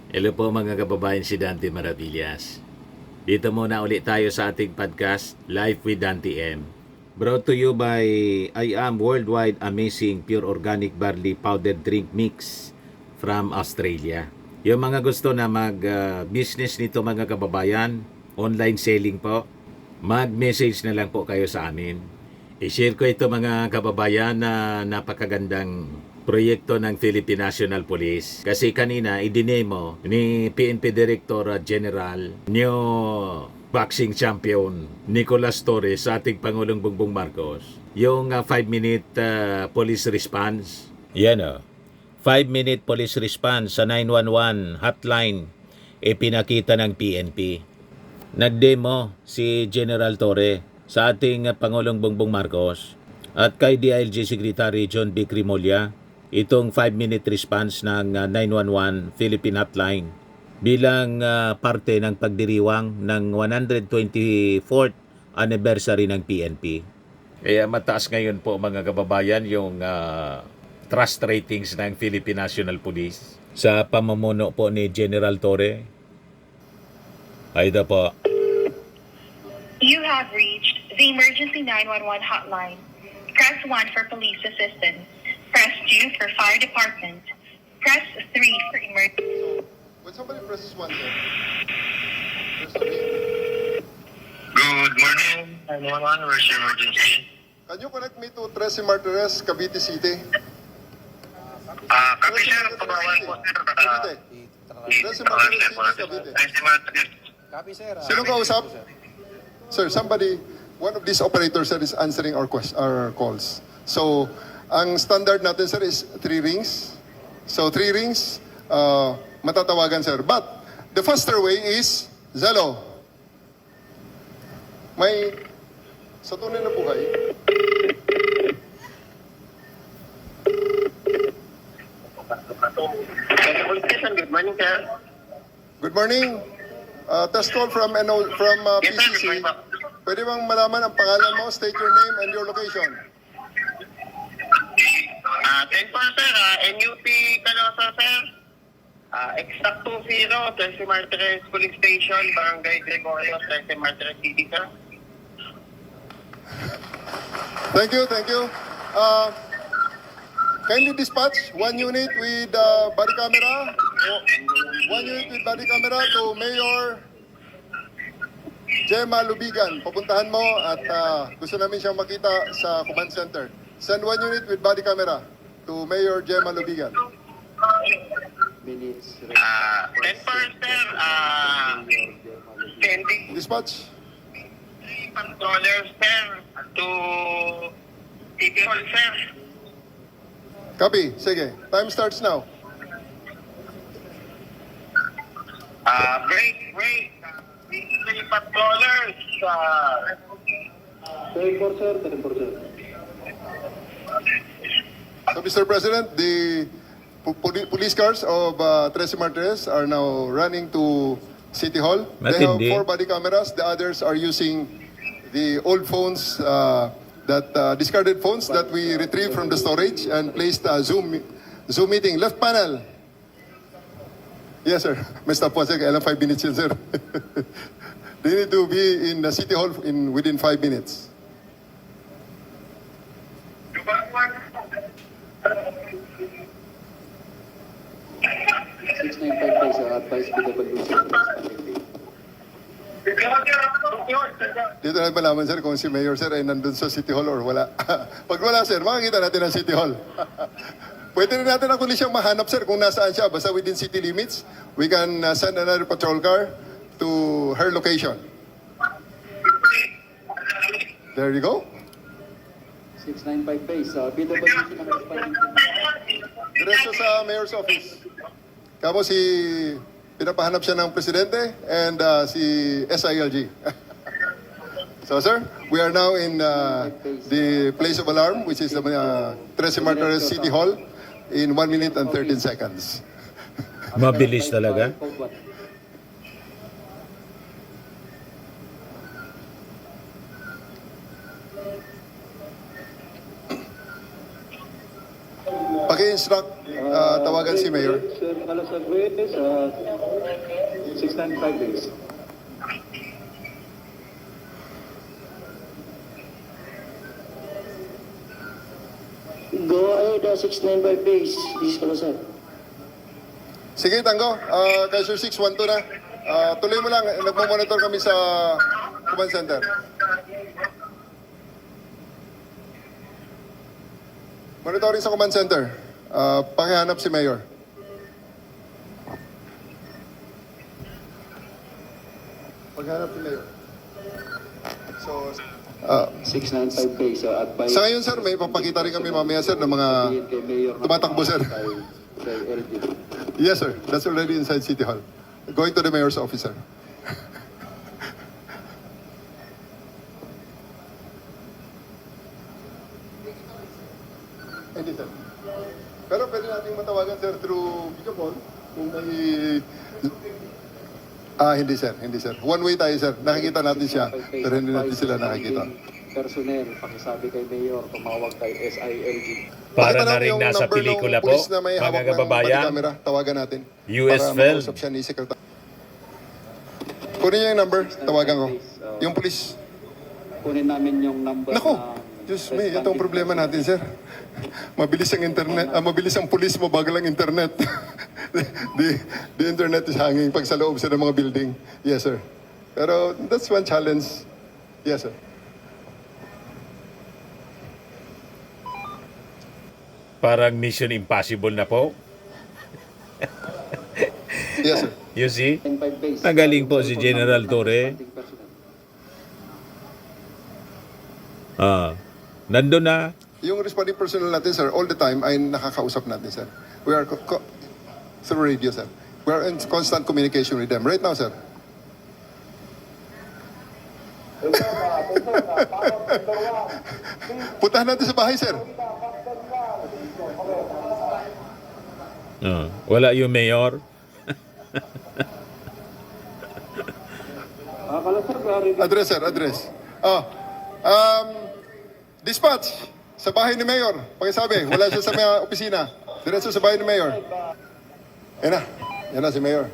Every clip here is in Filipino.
Hello po mga kababayan, si Dante Maravillas. Dito muna ulit tayo sa ating podcast, Life with Dante M. Brought to you by I Am Worldwide Amazing Pure Organic Barley Powdered Drink Mix from Australia. Yung mga gusto na mag-business nito mga kababayan, online selling po, mag-message na lang po kayo sa amin. I-share ko ito mga kababayan na napakagandang proyekto ng Philippine National Police. Kasi kanina, idinemo ni PNP Director General, new boxing champion Nicolas Torres sa ating Pangulong Bongbong Marcos, yung 5-minute police response. Yan o. 5-minute police response sa 911 hotline pinakita ng PNP. Nagdemo si General Torre sa ating Pangulong Bongbong Marcos at kay DILG Secretary John B. Crimolia itong 5-minute response ng 911 Philippine Hotline bilang parte ng pagdiriwang ng 124th anniversary ng PNP. Kaya mataas ngayon po mga kababayan yung trust ratings ng Philippine National Police sa pamumuno po ni General Torre. Ayda po. You have reached the emergency 911 hotline. Press 1 for police assistance. Press 2 for fire department. Press 3 for emergency. When somebody presses 1, sir, there's a beep. Good morning, 911. Where's your emergency? Can you connect me to Tracy Martinez, Cavite City? Kami sir, pabawal po sir. Cavite. Tracy Martinez City, Cavite. Tracy Martinez. Copy, sir. Sinong kausap? Sir, somebody, one of these operators sir, is answering our calls. So, ang standard natin sir is 3 rings. So 3 rings, matatawagan sir. But the faster way is Zelo. May sa tunay na buhay. Good morning sir. Good morning. Test call from Yes sir, good PCC. morning po. Pwede bang malaman ang pangalan mo, state your name and your location? 10 po sir, NUP Calosa sir. Exact 20, Tracy Martinez Police Station, Barangay Gregorio, Tracy Martinez City sir. Thank you, thank you. Kindly dispatch 1 unit with body camera. 1 unit with body camera to Mayor Gemma Lubigan. Papuntahan mo at gusto namin siyang makita sa command center. Send 1 unit with body camera to Mayor Gemma Lubigan. 10 po sir, sending Dispatch. 3 controllers sir to City Hall sir. Copy. Sige. Time starts now. Break. 3 patrollers. 10 sir. So, Mr. President, the police cars of Tracy Martinez are now running to City Hall. They have Matindi. 4 body cameras. The others are using the old phones, discarded phones that we retrieved from the storage and placed Zoom meeting. Left panel. Yes, sir. Mr. Posek, alam 5 minutes yun, sir. They need to be in the City Hall within 5 minutes. Dito natin malaman, sir, kung si Mayor, sir, ay nandun sa City Hall or wala. Pag wala, sir, makikita natin ang City Hall. Pwede rin natin ako siyang mahanap, sir, kung nasaan siya. Basta within city limits, we can send another patrol car to her location. There you go. 695 base. PWC ng responding. Diretso sa Mayor's office. Kamo si pinapahanap siya ng presidente and si SILG. So, sir, we are now in the place of alarm, which is the Tracy Martinez City Hall, in 1 minute and 13 seconds. Mabilis talaga. Paki-instruct, tawagan si Mayor. Sir Calasagwe, 695 days. Go ahead, 695 base. This is Kalasag. Sige, Tango. Kaiser 612 na. Tuloy mo lang. Nagmo-monitor kami sa command center. Monitoring sa command center. Pakihanap si Mayor. Paghanap si Mayor. So, 695 days. At by sa ngayon, sir, may papakita rin kami mamaya, sir, ng mga kay Mayor na tumatakbo, sir. kay LG. Yes, sir. That's already inside City Hall. Going to the Mayor's office, sir. Hindi, sir. Pero pwede natin matawagan, sir, through video call. Kung may... hindi, sir. Hindi, sir. One way tayo, sir. Nakikita natin siya, pero hindi natin sila nakikita. Personnel, pakisabi kay Mayor, tumawag kay SILG. Para Pakita na natin rin yung nasa number ng pelikula po, pulis na may mga hawak ng kababayan. body camera. Tawagan natin. US para film. makausap siya ni Secretary. Kunin niyo yung number. Tawagan ko. Yung pulis. Kunin namin yung number Nako, ng Diyos me, ito ang problema natin, sir. Mabilis ang internet, mabilis ang pulis mo bago lang internet. the internet is hanging pag sa loob sa mga building. Yes, sir. Pero that's one challenge. Yes, sir. Parang Mission Impossible na po. Yes, sir. You see? 10-5 days. Nagaling po si General Torre. Nandun na. Yung responding personnel natin, sir, all the time ay nakakausap natin, sir. We are through radio, sir. We are in constant communication with them. Right now, sir. Puntahan natin sa bahay, sir. Wala yung mayor. Kalasag, Address, sir, address. Dispatch, sa bahay ni Mayor. Pakisabi, wala siya sa mga opisina. Diretso sa bahay ni Mayor. Yan na si Mayor.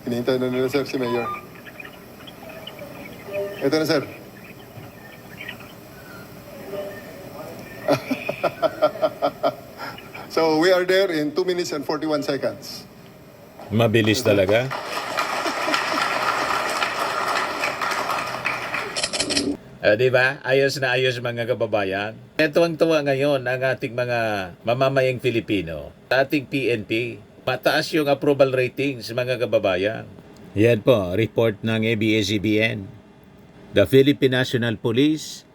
Hinihintay na nila, sir, si Mayor. Ito na, sir. So, we are there in 2 minutes and 41 seconds. Mabilis talaga. Di ba? Ayos na ayos mga kababayan. Tuwang-tuwa ngayon ang ating mga mamamayang Filipino sa ating PNP. Mataas yung approval ratings mga kababayan. Yan po, report ng ABS-CBN. The Philippine National Police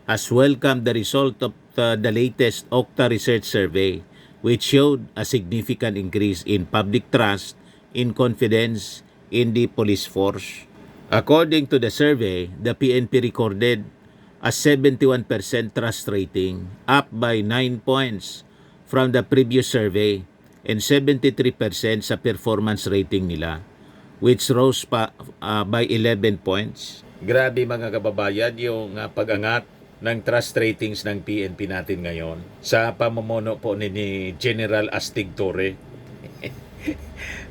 has welcomed the result of the latest Okta Research Survey, which showed a significant increase in public trust and confidence in the police force. According to the survey, the PNP recorded a 71% trust rating, up by 9 points from the previous survey, and 73% sa performance rating nila, which rose by 11 points. Grabe mga kababayan yung pag-angat ng trust ratings ng PNP natin ngayon sa pamumuno po ni General Astig Torre.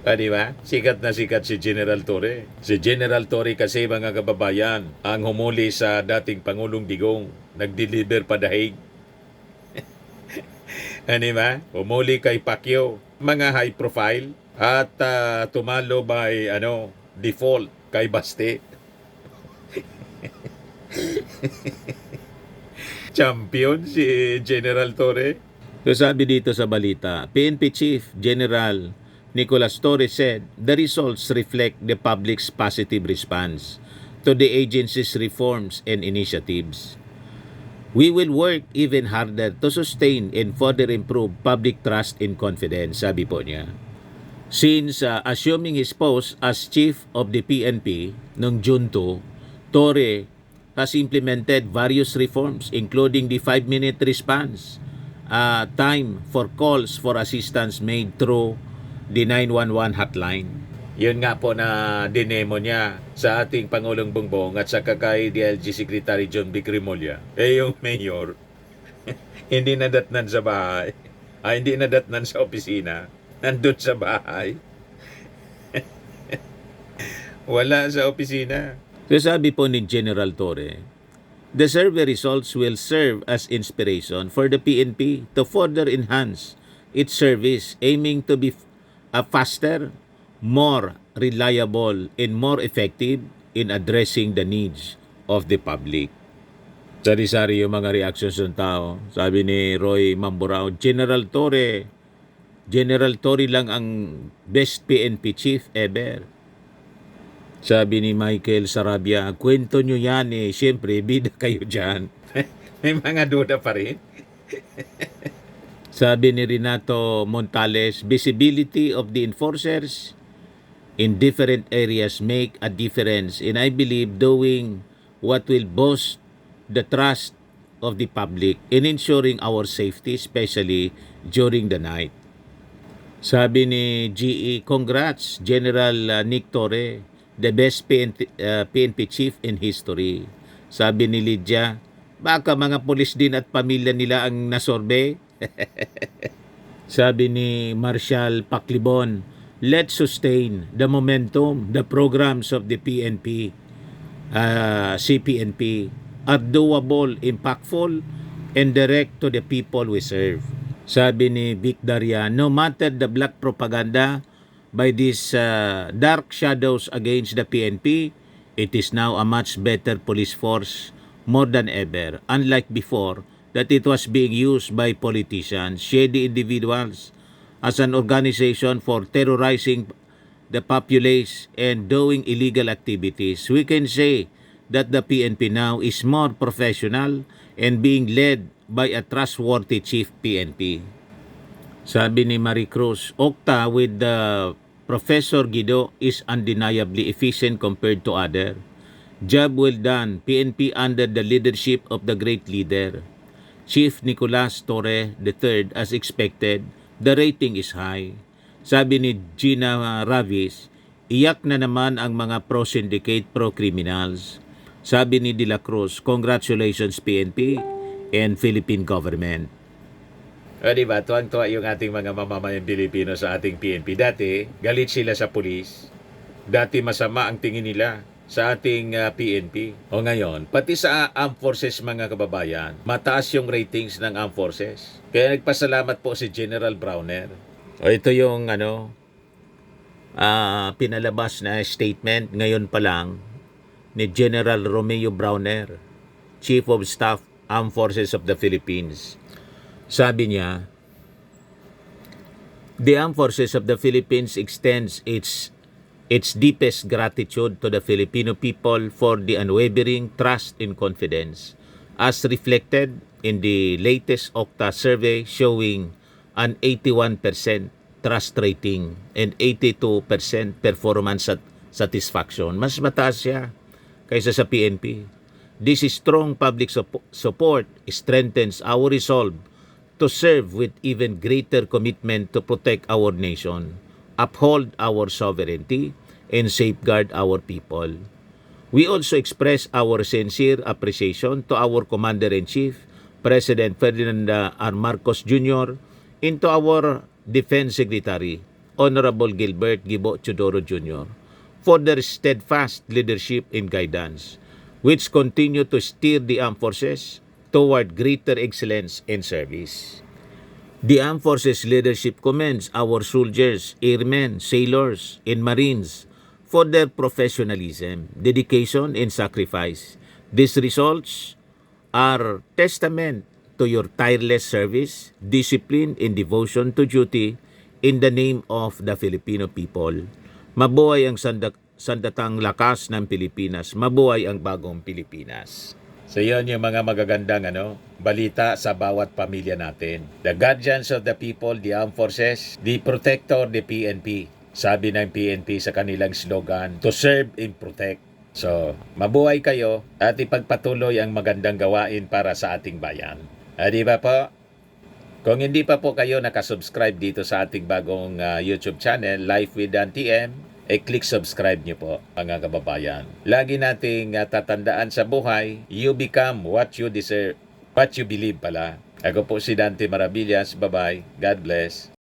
Di ba? Sikat na sikat si General Torre. Si General Torre kasi mga kababayan ang humuli sa dating Pangulong Digong. Nag-deliver pa dahig. Di ba? Humuli kay Pacquiao. Mga high profile. At tumalo by default kay Baste. Champion si General Torre. So sabi dito sa balita, PNP Chief General Nicolas Torre said the results reflect the public's positive response to the agency's reforms and initiatives. We will work even harder to sustain and further improve public trust and confidence, sabi po niya. Since assuming his post as Chief of the PNP noong June 2, Torre has implemented various reforms including the 5-minute response time for calls for assistance made through the 911 hotline. Yun nga po na dinemo niya sa ating Pangulong Bongbong at saka kay DLG Secretary John B. Crimolia. Yung mayor, Hindi nadatnan sa bahay. Hindi nadatnan sa opisina. Nandun sa bahay. Wala sa opisina. So sabi po ni General Torre, the survey results will serve as inspiration for the PNP to further enhance its service, aiming to be a faster, more reliable, and more effective in addressing the needs of the public. Sari-sari yung mga reactions ng tao. Sabi ni Roy Mamburao, General Torre lang ang best PNP chief ever. Sabi ni Michael Sarabia, kwento nyo yan eh. Siyempre, bida kayo dyan. May mga duda pa rin. Sabi ni Renato Montales, visibility of the enforcers in different areas make a difference. And I believe doing what will boost the trust of the public in ensuring our safety, especially during the night. Sabi ni GE, congrats General Nick Torre, the best PNP chief in history. Sabi ni Lydia, baka mga pulis din at pamilya nila ang nasorbe. Sabi ni Marshall Paclibon, let's sustain the momentum, the programs of the PNP, CPNP are doable, impactful, and direct to the people we serve. Sabi ni Vic Daria, no matter the black propaganda by these dark shadows against the PNP, it is now a much better police force more than ever. Unlike before, that it was being used by politicians, shady individuals, as an organization for terrorizing the populace and doing illegal activities. We can say that the PNP now is more professional and being led by a trustworthy chief PNP. Sabi ni Marie Cruz, Okta with the Professor Guido is undeniably efficient compared to other. Job well done, PNP under the leadership of the great leader. Chief Nicolas Torre III, as expected, the rating is high. Sabi ni Gina Ravis, iyak na naman ang mga pro-syndicate, pro-criminals. Sabi ni De La Cruz, congratulations PNP and Philippine government. O diba, tuwang-tuwa yung ating mga mamamayang Pilipino sa ating PNP. Dati, galit sila sa pulis. Dati masama ang tingin nila sa ating PNP. O ngayon, pati sa Armed Forces mga kababayan, mataas yung ratings ng Armed Forces. Kaya nagpasalamat po si General Browner. O ito yung pinalabas na statement ngayon pa lang ni General Romeo Browner, Chief of Staff, Armed Forces of the Philippines. Sabi niya, the Armed Forces of the Philippines extends its deepest gratitude to the Filipino people for the unwavering trust and confidence, as reflected in the latest Okta survey showing an 81% trust rating and 82% performance satisfaction. Mas mataas siya kaysa sa PNP. This strong public support strengthens our resolve to serve with even greater commitment to protect our nation, uphold our sovereignty, and safeguard our people. We also express our sincere appreciation to our Commander-in-Chief, President Ferdinand R. Marcos Jr., and to our Defense Secretary, Honorable Gilbert Gibo Chodoro Jr., for their steadfast leadership and guidance, which continue to steer the armed forces toward greater excellence and service. The Armed Forces leadership commends our soldiers, airmen, sailors, and marines for their professionalism, dedication, and sacrifice. These results are testament to your tireless service, discipline, and devotion to duty in the name of the Filipino people. Mabuhay ang sandatang lakas ng Pilipinas. Mabuhay ang bagong Pilipinas. So yun yung mga magagandang balita sa bawat pamilya natin. The guardians of the people, the armed forces, the protector, the PNP. Sabi ng PNP sa kanilang slogan, to serve and protect. So, mabuhay kayo at ipagpatuloy ang magandang gawain para sa ating bayan. Di ba po? Kung hindi pa po kayo nakasubscribe dito sa ating bagong YouTube channel, Life with Dan TM, click subscribe niyo po mga kababayan. Lagi nating tatandaan sa buhay, you become what you deserve, what you believe pala. Ako po si Dante Maravillas. Bye-bye. God bless.